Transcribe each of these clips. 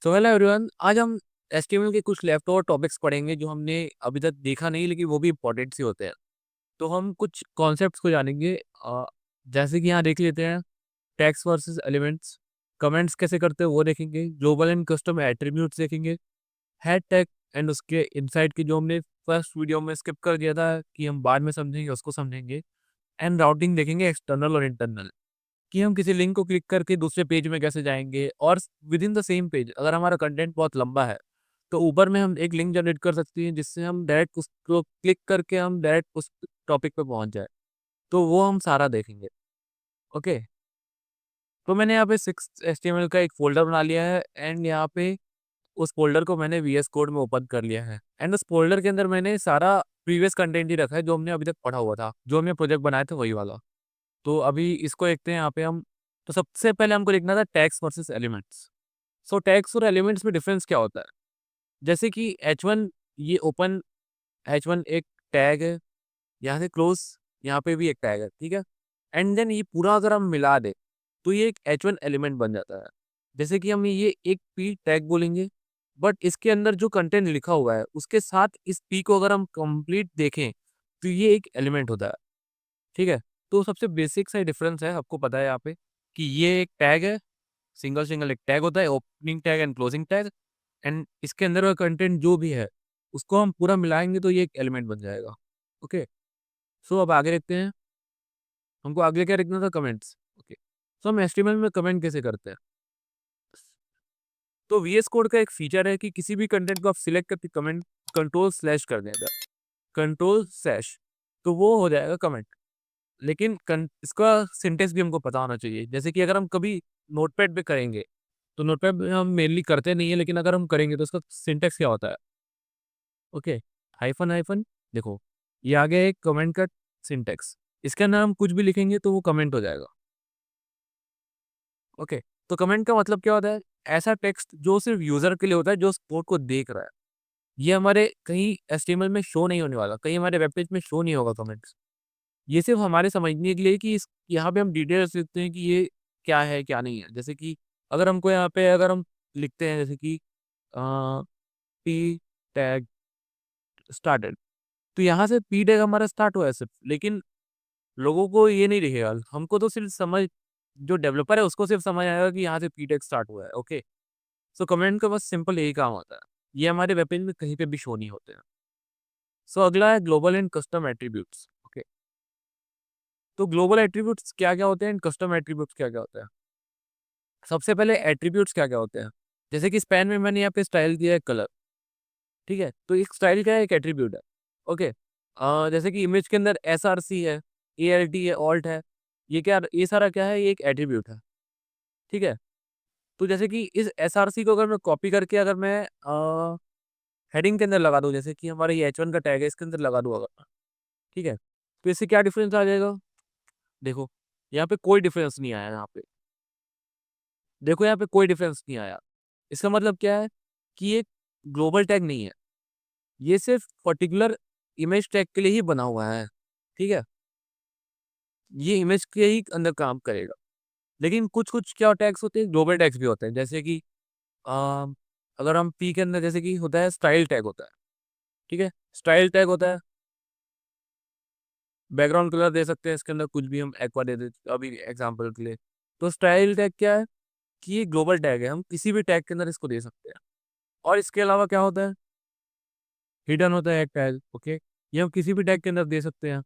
So hello everyone, आज हम HTML के कुछ लेफ्ट ओवर टॉपिक्स पढ़ेंगे जो हमने अभी तक देखा नहीं, लेकिन वो भी इंपॉर्टेंट से होते हैं। तो हम कुछ कॉन्सेप्ट्स को जानेंगे। जैसे कि यहाँ देख लेते हैं, टैग्स वर्सेस एलिमेंट्स, कमेंट्स कैसे करते हैं वो देखेंगे, ग्लोबल एंड कस्टम एट्रीब्यूट्स देखेंगे, हैड टैग एंड उसके इनसाइड की जो हमने फर्स्ट वीडियो में स्किप कर दिया था कि हम बाद में समझेंगे, उसको समझेंगे। एंड राउटिंग देखेंगे, एक्सटर्नल और इंटरनल, कि हम किसी लिंक को क्लिक करके दूसरे पेज में कैसे जाएंगे। और with in the same page अगर हमारा कंटेंट बहुत लंबा है तो ऊपर में हम एक लिंक जनरेट कर सकते हैं जिससे हम डायरेक्ट उसको क्लिक करके हम डायरेक्ट उस टॉपिक पे पहुंच जाए। तो वो हम सारा देखेंगे। ओके। तो मैंने यहाँ पे 6 HTML का एक फोल्डर बना लिया है एंड यहाँ पे उस फोल्डर को मैंने VS कोड में ओपन कर लिया है। एंड उस फोल्डर के अंदर मैंने सारा प्रीवियस कंटेंट ही रखा है जो हमने अभी तक पढ़ा हुआ था, जो हमने प्रोजेक्ट बनाया था वही वाला। तो अभी इसको देखते हैं यहाँ पे हम। तो सबसे पहले हमको देखना था टैग्स वर्सेस एलिमेंट्स। सो टैग्स और एलिमेंट्स में डिफरेंस क्या होता है। जैसे कि H1, ये ओपन H1 एक टैग है, यहाँ से क्लोज यहाँ पे भी एक टैग है, ठीक है। एंड देन ये पूरा अगर हम मिला दे तो ये एक H1 एलिमेंट बन जाता है। जैसे कि हम ये एक पी टैग बोलेंगे, बट इसके अंदर जो कंटेंट लिखा हुआ है उसके साथ इस पी को अगर हम कंप्लीट देखें तो ये एक एलिमेंट होता है, ठीक है। तो सबसे बेसिक सा डिफरेंस है, आपको पता है यहाँ पे कि ये एक टैग है, सिंगल सिंगल एक टैग होता है, opening tag and closing tag. And इसके अंदर का कंटेंट जो भी है उसको हम पूरा मिलाएंगे तो ये एक एलिमेंट बन जाएगा। ओके। सो अब आगे देखते हैं, हमको आगे क्या लिखना था, कमेंट्स। ओके। सो हम एचटीएमएल में कमेंट कैसे करते हैं। तो VS कोड का एक फीचर है कि किसी भी कंटेंट को आप सिलेक्ट करके कमेंट कंट्रोल स्लैश कर दें, कंट्रोल स्लैश, तो वो हो जाएगा कमेंट। लेकिन इसका सिंटेक्स भी हमको पता होना चाहिए। जैसे कि अगर हम कभी नोटपैड पे करेंगे तो नोटपैड पे हम मेनली करते नहीं है, लेकिन अगर हम करेंगे तो उसका सिंटेक्स क्या होता है। ओके। हाइफन हाइफन, देखो ये आ गया एक कमेंट का सिंटेक्स। इसके अंदर हम कुछ भी लिखेंगे तो वो कमेंट हो जाएगा। ओके। तो कमेंट का मतलब क्या होता है, ऐसा टेक्स्ट जो सिर्फ यूजर के लिए होता है जो कोड को देख रहा है। ये हमारे कहीं एचटीएमएल में शो नहीं होने वाला, कहीं हमारे वेब पेज में शो नहीं होगा कमेंट्स। ये सिर्फ हमारे समझने के लिए कि इस यहाँ पे हम डिटेल्स लिखते हैं कि ये क्या है क्या नहीं है। जैसे कि अगर हमको यहाँ पे अगर हम लिखते हैं जैसे कि पी टैग स्टार्टेड, तो यहाँ से पी टैग हमारा स्टार्ट हुआ है सिर्फ, लेकिन लोगों को ये नहीं दिखेगा। हमको तो सिर्फ समझ, जो डेवलपर है उसको सिर्फ समझ आएगा कि यहाँ से पी टैग स्टार्ट हुआ है। ओके। सो कमेंट का बस सिंपल यही काम होता है, ये हमारे वेब पेज में कहीं पे भी शो नहीं होते हैं। सो अगला है global and custom attributes. Okay. तो ग्लोबल एट्रीब्यूट्स क्या क्या होते हैं एंड कस्टम एट्रीब्यूट्स क्या क्या होता है। सबसे पहले एट्रीब्यूट्स क्या क्या होते हैं। जैसे कि स्पैन में मैंने यहाँ पे स्टाइल दिया है कलर, ठीक है। तो एक स्टाइल क्या है, एक एट्रीब्यूट है। ओके। जैसे कि इमेज के अंदर SRC है, ALT है, ऑल्ट है, ये क्या, ये सारा क्या है, ये एक एट्रीब्यूट है, ठीक है। तो जैसे कि इस SRC को अगर मैं कॉपी करके अगर मैं हेडिंग के अंदर लगा दूं, जैसे कि हमारा ये H1 का टैग है इसके अंदर लगा दूं अगर, ठीक है, तो इससे क्या डिफरेंस आ जाएगा। देखो यहाँ पे कोई डिफरेंस नहीं आया, यहाँ पे देखो, यहाँ पे कोई डिफरेंस नहीं आया। इसका मतलब क्या है कि ये ग्लोबल टैग नहीं है, ये सिर्फ पर्टिकुलर इमेज टैग के लिए ही बना हुआ है, ठीक है। ये इमेज के ही अंदर काम करेगा। लेकिन कुछ कुछ क्या टैग्स होते हैं, ग्लोबल टैग्स भी होते हैं। जैसे कि अ, अगर हम पी के अंदर, जैसे कि होता है स्टाइल टैग होता है, ठीक है। स्टाइल टैग होता है, बैकग्राउंड कलर दे सकते हैं इसके अंदर, कुछ भी हम एक्वा दे देते अभी एग्जाम्पल के लिए। तो स्टाइल टैग क्या है कि ये ग्लोबल टैग है, हम किसी भी टैग के अंदर इसको दे सकते हैं। और इसके अलावा क्या होता है, हिडन होता है एक टैग। ओके। ये हम किसी भी टैग के अंदर दे सकते हैं।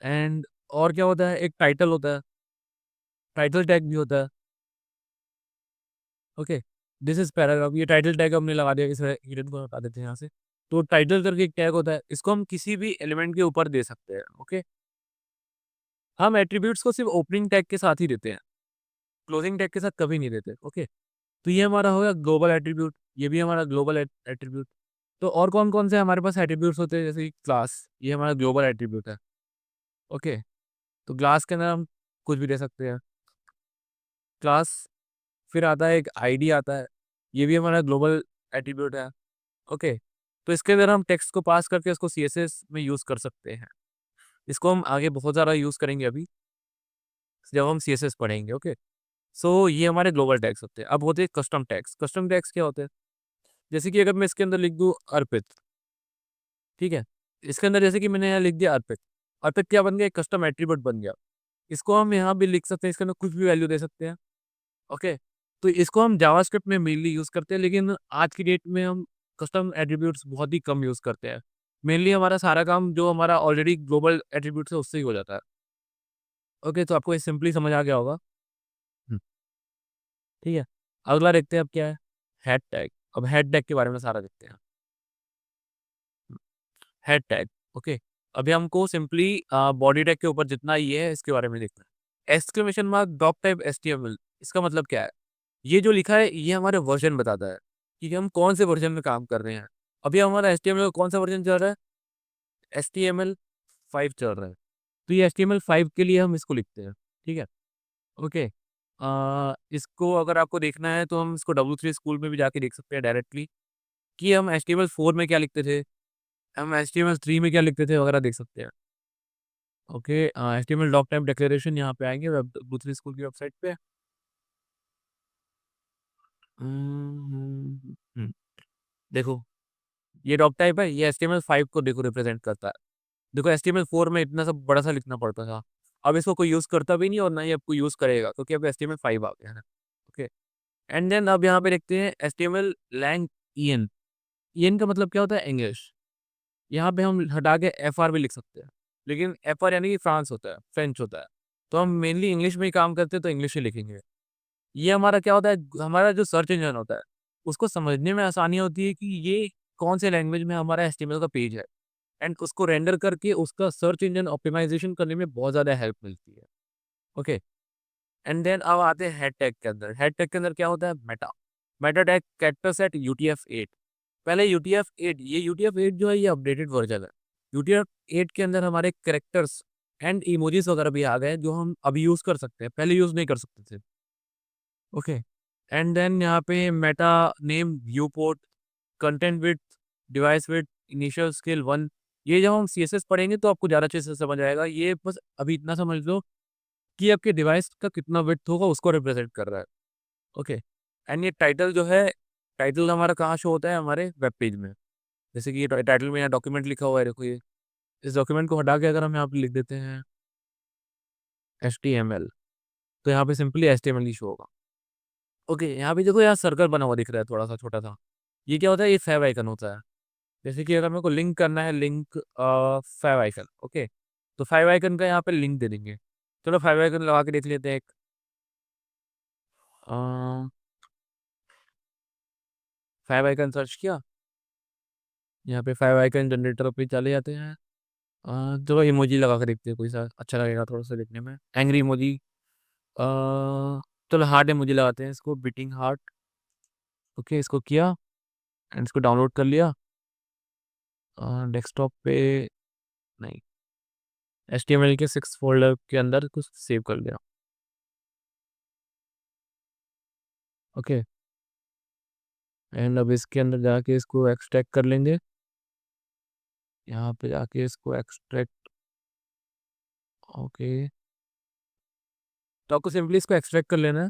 एंड और क्या होता है, एक टाइटल होता है, टाइटल टैग भी होता है। ओके। दिस इज पैराग्राफ, ये टाइटल टैग हमने लगा दिया, इस हिडन को हटा देते हैं यहाँ से। तो टाइटल करके एक टैग होता है, इसको हम किसी भी एलिमेंट के ऊपर दे सकते हैं। ओके। हम एट्रीब्यूट्स को सिर्फ ओपनिंग टैग के साथ ही देते हैं, क्लोजिंग टैग के साथ कभी नहीं देते। ओके। तो ये हमारा हो गया ग्लोबल एट्रीब्यूट, ये भी हमारा ग्लोबल एट्रीब्यूट। तो और कौन कौन से हमारे पास एट्रीब्यूट्स होते हैं, जैसे कि क्लास, ये हमारा ग्लोबल एट्रीब्यूट है। ओके। तो क्लास के अंदर हम कुछ भी दे सकते हैं, क्लास। फिर आता है एक आईडी आता है, ये भी हमारा ग्लोबल एट्रीब्यूट है। ओके। तो इसके अंदर हम टेक्स्ट को पास करके इसको CSS में यूज़ कर सकते हैं। इसको हम आगे बहुत ज़्यादा यूज़ करेंगे अभी जब हम CSS पढ़ेंगे। ओके। सो ये हमारे ग्लोबल टैग्स होते हैं। अब होते हैं कस्टम टैग्स। कस्टम टैग्स क्या होते हैं? जैसे कि अगर मैं इसके अंदर लिख दूँ अर्पित, ठीक है? इसके अंदर जैसे कि मैंने यहाँ लिख दिया अर्पित। अर्पित क्या बन गया? एक कस्टम एट्रीब्यूट बन गया। इसको हम यहाँ भी लिख सकते हैं, इसके अंदर कुछ भी वैल्यू दे सकते हैं। ओके, तो इसको हम जावास्क्रिप्ट में मेनली यूज़ करते हैं, लेकिन आज की डेट में हम कस्टम एट्रीब्यूट्स बहुत ही कम यूज़ करते हैं। मेनली हमारा सारा काम जो हमारा ऑलरेडी ग्लोबल एट्रीब्यूट्स है उससे ही हो जाता है। ओके, तो आपको ये सिंपली समझ आ गया होगा। हुँ, ठीक है। अगला देखते हैं अब क्या है? Head tag. अब हेड टैग के बारे में सारा देखते हैं। Head tag, okay. अभी हमको सिंपली बॉडी टैग के ऊपर जितना ये है इसके बारे में देखना है। Exclamation mark doc type HTML, इसका मतलब क्या है? ये जो लिखा है ये हमारे वर्जन बताता है कि हम कौन से वर्जन में काम कर रहे हैं। अभी हमारा एचटीएमएल का कौन सा वर्जन चल रहा है? एचटीएमएल 5 चल रहा है। तो ये एचटीएमएल 5 के लिए हम इसको लिखते हैं, ठीक है? ओके। इसको अगर आपको देखना है तो हम इसको W3 स्कूल में भी जाके देख सकते हैं डायरेक्टली कि हम एचटीएमएल 4 में क्या लिखते थे, हम एचटीएमएल 3 में क्या लिखते थे वगैरह देख सकते हैं। Okay, HTML doc type declaration यहाँ पे आएंगे वेब W3 स्कूल की वेबसाइट पे। देखो, ये डॉक टाइप है, ये एचटीएमएल 5 को देखो रिप्रेजेंट करता है। देखो एचटीएमएल 4 में इतना सब बड़ा सा लिखना पड़ता था। अब इसको कोई यूज़ करता भी नहीं और ना ही अब कोई यूज़ करेगा क्योंकि अब एचटीएमएल 5 आ गया है। ओके, एंड देन अब यहाँ पे देखते हैं एचटीएमएल लैंग ईएन। ईएन का मतलब क्या होता है? इंग्लिश। यहाँ पे हम हटा के एफआर भी लिख सकते हैं, लेकिन एफआर यानी कि फ्रांस होता है, फ्रेंच होता है। तो हम मेनली इंग्लिश में ही काम करते हैं तो इंग्लिश ही लिखेंगे। ये हमारा क्या होता है? हमारा जो सर्च इंजन होता है उसको समझने में आसानी होती है कि ये कौन से लैंग्वेज में हमारा एचटीएमएल का पेज है, एंड उसको रेंडर करके उसका सर्च इंजन ऑप्टिमाइजेशन करने में बहुत ज़्यादा हेल्प मिलती है। ओके, एंड देन अब आते हैं हेड टैग के अंदर। हेड टैग के अंदर क्या होता है? Meta. Meta tag character set UTF-8। पहले UTF-8, ये UTF-8 जो है ये अपडेटेड वर्जन है। UTF-8 के अंदर हमारे कैरेक्टर्स एंड इमोजीज वगैरह भी आ गए जो हम अभी यूज़ कर सकते हैं, पहले यूज़ नहीं कर सकते थे। ओके, एंड देन यहाँ पे Meta name, view port, content width, device width, initial scale 1। ये जब हम CSS पढ़ेंगे तो आपको ज़्यादा अच्छे से समझ आएगा। ये बस अभी इतना समझ लो कि आपके डिवाइस का कितना विड्थ होगा उसको रिप्रेजेंट कर रहा है। ओके, एंड ये टाइटल जो है, टाइटल हमारा कहाँ शो होता है? हमारे वेब पेज में। जैसे कि ये टाइटल में यहाँ डॉक्यूमेंट लिखा हुआ है, देखो ये। इस डॉक्यूमेंट को हटा के अगर हम यहाँ पे लिख देते हैं HTML, तो यहाँ पे सिंपली HTML ही शो होगा। ओके, यहाँ पे देखो यहाँ सर्कल बना हुआ दिख रहा है थोड़ा सा छोटा सा। ये क्या होता है? ये फेव आइकन होता है। जैसे कि अगर मेरे को लिंक करना है, लिंक फेव आइकन। ओके, तो फेव आइकन का यहाँ पे लिंक दे देंगे। चलो फेव आइकन लगा के देख लेते हैं एक। फेव आइकन सर्च किया, यहाँ पे फेव आइकन जनरेटर पे चले जाते हैं। चलो इमोजी लगा के देखते हैं, कोई सा अच्छा लगेगा थोड़ा सा देखने में। एंग्री इमोजी, चलो हार्ट इमोजी लगाते हैं, इसको बीटिंग हार्ट। ओके, इसको किया एंड इसको डाउनलोड कर लिया डेस्कटॉप पे। नहीं, HTML के 6 फोल्डर के अंदर कुछ सेव कर लिया। ओके, एंड अब इसके अंदर जाके इसको एक्सट्रैक्ट कर लेंगे। यहाँ पे जाके इसको एक्सट्रैक्ट। ओके, तो आपको सिंपली इसको एक्सट्रैक्ट कर लेना है।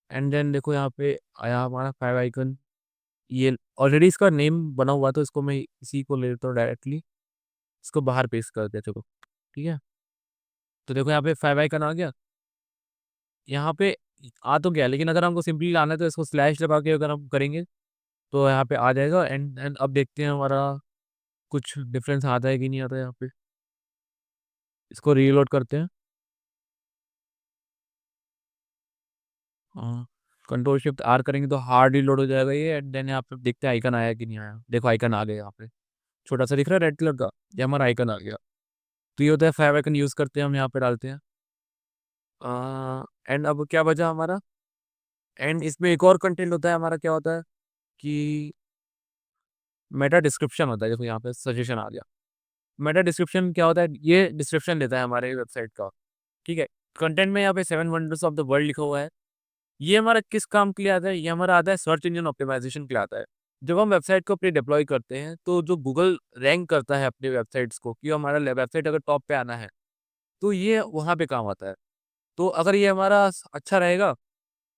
एंड देन देखो यहाँ पे आया हमारा फाइव आइकन। ये ऑलरेडी इसका नेम बना हुआ है, तो इसको मैं इसी को ले लेता हूँ डायरेक्टली। इसको बाहर पेस्ट कर देते हो, ठीक है? तो देखो यहाँ पे फाइव आइकन आ गया। यहाँ पे आ तो गया, लेकिन अगर हमको सिंपली लाना है तो इसको स्लैश लगा के अगर हम करेंगे तो यहाँ पे आ जाएगा। एंड अब देखते हैं हमारा कुछ डिफरेंस आता है कि नहीं आता है यहाँ पे। इसको रीलोड करते हैं। हाँ, कंट्रोल शिफ्ट आर करेंगे तो हार्ड रीलोड हो जाएगा ये। एंड देन यहाँ पे देखते हैं आइकन आया कि नहीं आया। देखो आइकन आ गया यहाँ पे, छोटा सा दिख रहा है रेड कलर का। ये हमारा आइकन आ गया। तो ये होता है फाइव आइकन यूज़ करते हैं हम, यहाँ पे डालते हैं। एंड अब क्या बचा हमारा? एंड इसमें एक और कंटेंट होता है हमारा, क्या होता है कि मेटा डिस्क्रिप्शन होता है। देखो यहाँ पे सजेशन आ गया। मेटा डिस्क्रिप्शन क्या होता है? ये डिस्क्रिप्शन देता है हमारे वेबसाइट का, ठीक है? कंटेंट में यहाँ पे 7 वंडर्स ऑफ द वर्ल्ड लिखा हुआ है। ये हमारा किस काम के लिए आता है? ये हमारा आता है सर्च इंजन ऑप्टिमाइजेशन के लिए आता है। जब हम वेबसाइट को अपनी डिप्लॉय करते हैं तो जो गूगल रैंक करता है अपने वेबसाइट्स को कि हमारा वेबसाइट अगर टॉप पे आना है, तो ये वहाँ पे काम आता है। तो अगर ये हमारा अच्छा रहेगा,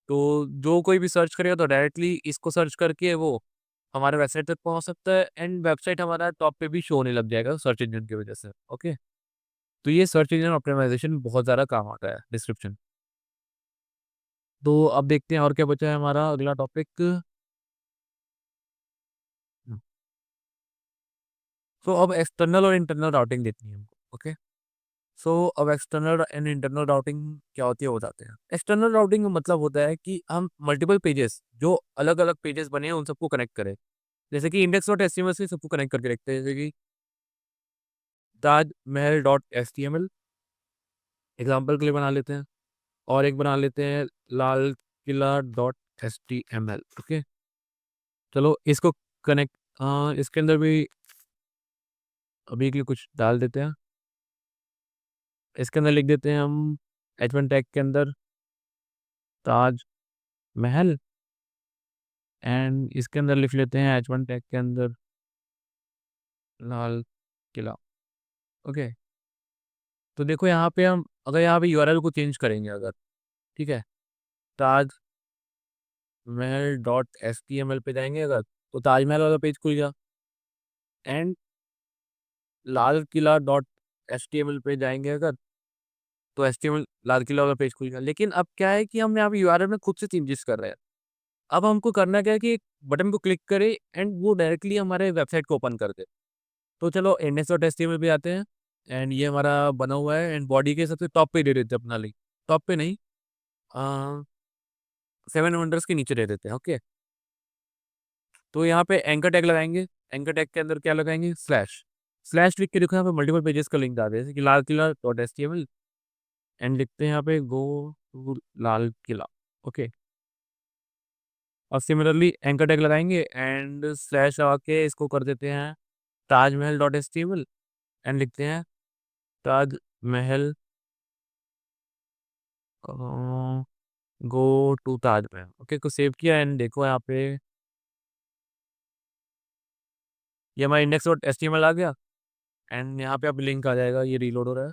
तो जो कोई भी सर्च करेगा तो डायरेक्टली इसको सर्च करके वो हमारे वेबसाइट तक पहुंच सकता है, एंड वेबसाइट हमारा टॉप पे भी शो होने लग जाएगा सर्च इंजन की वजह से। ओके, तो ये सर्च इंजन ऑप्टिमाइजेशन बहुत ज़्यादा काम आता है, डिस्क्रिप्शन। तो अब देखते हैं और क्या बचा है हमारा अगला टॉपिक। सो अब एक्सटर्नल और इंटरनल राउटिंग देखनी है हमको। ओके, सो अब एक्सटर्नल एंड इंटरनल राउटिंग क्या होती है वो बताते हैं। एक्सटर्नल राउटिंग का मतलब होता है कि हम मल्टीपल पेजेस, जो अलग अलग पेजेस बने हैं उन सबको कनेक्ट करें। जैसे कि index dot H T M L से सबको कनेक्ट करके रखते हैं, जैसे कि Taj Mahal dot H T M L example के लिए बना लेते हैं, और एक बना लेते हैं Lal Qila dot H T M L. Okay, चलो इसको कनेक्ट, इसके अंदर भी अभी के लिए कुछ डाल देते हैं। इसके अंदर लिख देते हैं हम एच वन टैग के अंदर ताज महल, एंड इसके अंदर लिख लेते हैं एच वन टैग के अंदर लाल किला। ओके, तो देखो यहाँ पे हम अगर यहाँ पे यूआरएल को चेंज करेंगे अगर, ठीक है, Taj Mahal dot H T M L पे जाएंगे अगर, तो ताजमहल वाला पेज खुल गया, and Lal Qila dot H T M L पे जाएंगे अगर, तो H T M L Lal Qila वाला पेज खुल गया। लेकिन अब क्या है कि हम यहाँ पे यूआरएल में खुद से चेंजेस कर रहे हैं। अब हमको करना क्या है कि एक बटन को क्लिक करें एंड वो डायरेक्टली हमारे वेबसाइट को ओपन कर दे। तो चलो इंडेक्स डॉट एचटीएमएल पे आते हैं, एंड ये हमारा बना हुआ है, एंड बॉडी के सबसे टॉप पे दे देते हैं अपना लिंक। टॉप पे नहीं, 7 वंडर्स के नीचे दे देते हैं। ओके, तो यहाँ पे एंकर टैग लगाएंगे। एंकर टैग के अंदर क्या लगाएंगे, स्लैश। स्लैश लिख के देखो यहाँ पे मल्टीपल पेजेस का लिंक आ रहा है, जैसे कि Lal Qila dot H T M L, and लिखते हैं यहाँ पे go to Lal Qila. Okay, और सिमिलरली एंकर टैग लगाएंगे एंड स्लैश लगा के इसको कर देते हैं Taj Mahal dot H T M L, and लिखते हैं Taj Mahal go to Taj Mahal. Okay, को सेव किया एंड देखो यहाँ पे ये हमारा index dot H T M L आ गया, एंड यहाँ पे अब लिंक आ जाएगा, ये रीलोड हो रहा है।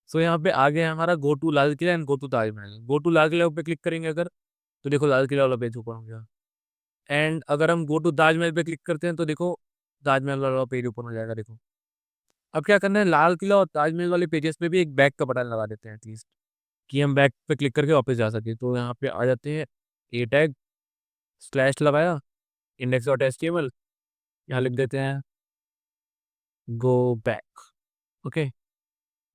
सो यहाँ पे आ गया हमारा go to Lal Qila and go to Taj Mahal. Go to Lal Qila पे क्लिक करेंगे अगर, तो देखो लाल किला वाला पेज ओपन हो गया, एंड अगर हम गो टू ताजमहल पे क्लिक करते हैं तो देखो ताजमहल वाला पेज ओपन हो जाएगा। देखो अब क्या करना है, लाल किला और ताजमहल वाले पेजेस पे भी एक बैक का बटन लगा देते हैं एटलीस्ट, कि हम बैक पे क्लिक करके वापस जा सके। तो यहाँ पे आ जाते हैं, ए टैग स्लैश लगाया index dot H T M L, यहाँ लिख देते हैं go back. Okay,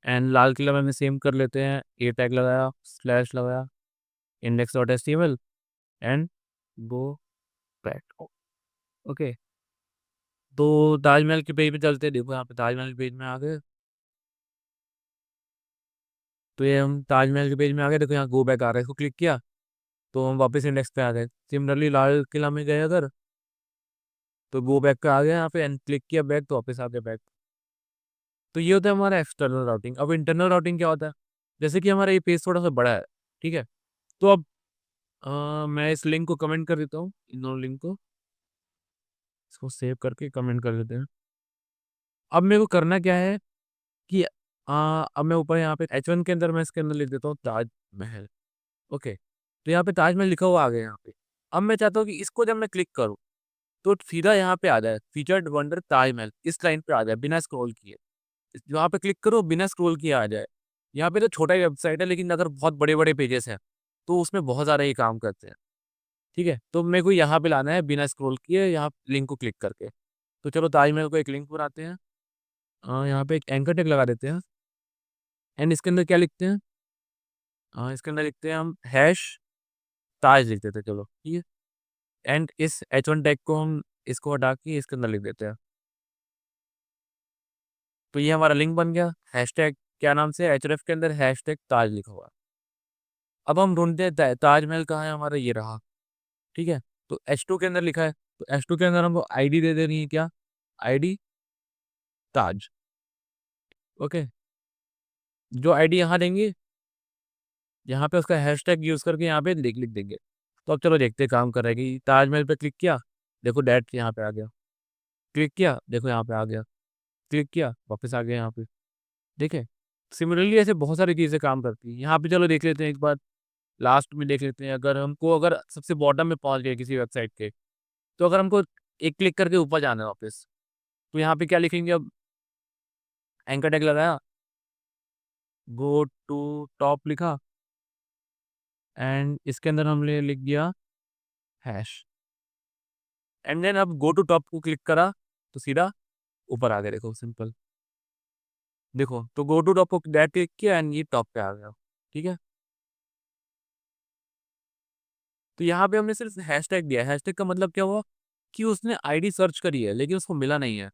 and Lal Qila में सेम कर लेते हैं, ए टैग लगाया स्लैश लगाया index dot H T M L and go back. Okay, तो ताजमहल के पेज पे चलते हैं। देखो यहाँ पे ताजमहल के पेज में आ गए, तो ये हम ताजमहल के पेज में आ गए। देखो यहाँ गो बैक आ रहा है, इसको क्लिक किया तो हम वापस इंडेक्स पे आ गए। सिमिलरली लाल किला में गए अगर, तो गो बैक पे आ गया यहाँ पे, एंड क्लिक किया बैक तो वापस आ गया बैक। तो ये होता है हमारा एक्सटर्नल राउटिंग। अब इंटरनल राउटिंग क्या होता है, जैसे कि हमारा ये पेज थोड़ा सा बड़ा है, ठीक है, तो अब मैं इस लिंक को कमेंट कर देता हूँ, इन दोनों लिंक को इसको सेव करके कमेंट कर देते हैं। अब मेरे को करना क्या है कि अब मैं ऊपर यहाँ पे H1 के अंदर मैं इसके अंदर लिख देता हूँ ताजमहल। ओके, तो यहाँ पे ताजमहल लिखा हुआ आ गया यहाँ पे। अब मैं चाहता हूँ कि इसको जब मैं क्लिक करूँ तो सीधा यहाँ पे आ जाए फीचर्ड वंडर ताजमहल, इस लाइन पे आ जाए बिना स्क्रॉल किए। वहाँ पे क्लिक करो बिना स्क्रॉल किए आ जाए। यहाँ पे तो छोटा ही वेबसाइट है, लेकिन अगर बहुत बड़े बड़े पेजेस हैं तो उसमें बहुत ज़्यादा ये काम करते हैं। ठीक है, तो मेरे को यहाँ पे लाना है बिना स्क्रॉल किए, यहाँ लिंक को क्लिक करके। तो चलो ताजमहल को एक लिंक बनाते हैं, यहाँ पे एक एंकर टैग लगा देते हैं, एंड इसके अंदर क्या लिखते हैं, इसके अंदर लिखते हैं हम हैश ताज लिख देते हैं। चलो ठीक है, एंड इस H1 टैग को हम इसको हटा के इसके अंदर लिख देते हैं। तो ये हमारा लिंक बन गया, हैशटैग क्या नाम से, एचरेफ के अंदर हैशटैग ताज लिखा हुआ है। अब हम ढूंढते हैं ताजमहल कहाँ है, हमारा ये रहा। ठीक है, तो H2 के अंदर लिखा है, तो H2 के अंदर हमको आईडी दे देनी है, क्या आईडी ताज। ओके, जो आईडी यहाँ देंगे, यहाँ पे उसका हैशटैग यूज करके यहाँ पे लिख लिख देंगे। तो अब चलो देखते हैं काम कर रहा है कि ताजमहल पे क्लिक किया, देखो डैट यहाँ पे आ गया, क्लिक किया देखो यहाँ पे आ गया, क्लिक किया वापस आ गया यहाँ पे। ठीक है, सिमिलरली ऐसे बहुत सारी चीज़ें काम करती हैं। यहाँ पे चलो देख लेते हैं एक बार, लास्ट में देख लेते हैं। अगर सबसे बॉटम में पहुँच गए किसी वेबसाइट के, तो अगर हमको एक क्लिक करके ऊपर जाना है वापस, तो यहाँ पे क्या लिखेंगे अब? एंकर टैग लगाया, गो टू टॉप लिखा एंड इसके अंदर हमने लिख दिया हैश, एंड देन अब गो टू टॉप को क्लिक करा तो सीधा ऊपर आ गया। देखो सिंपल, देखो तो गो टू टॉप को डायरेक्ट क्लिक किया एंड ये टॉप पे आ गया। ठीक है, तो यहाँ पे हमने सिर्फ हैशटैग दिया है। हैशटैग का मतलब क्या हुआ कि उसने आईडी सर्च करी है लेकिन उसको मिला नहीं है,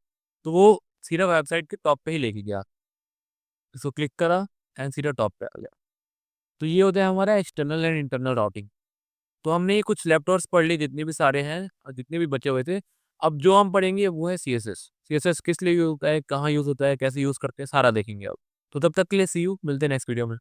तो वो सीधा वेबसाइट के टॉप पे ही लेके गया। इसको क्लिक करा एंड सीधा टॉप पे आ गया। तो ये होता है हमारा एक्सटर्नल एंड इंटरनल राउटिंग। तो हमने ये कुछ लैपटॉप्स पढ़ लिए जितने भी सारे हैं और जितने भी बचे हुए थे। अब जो हम पढ़ेंगे वो है सीएसएस। सीएसएस किस लिए यूज होता है, कहाँ यूज होता है, कैसे यूज करते हैं, सारा देखेंगे अब। तो तब तक के लिए सी यू, मिलते हैं नेक्स्ट वीडियो में।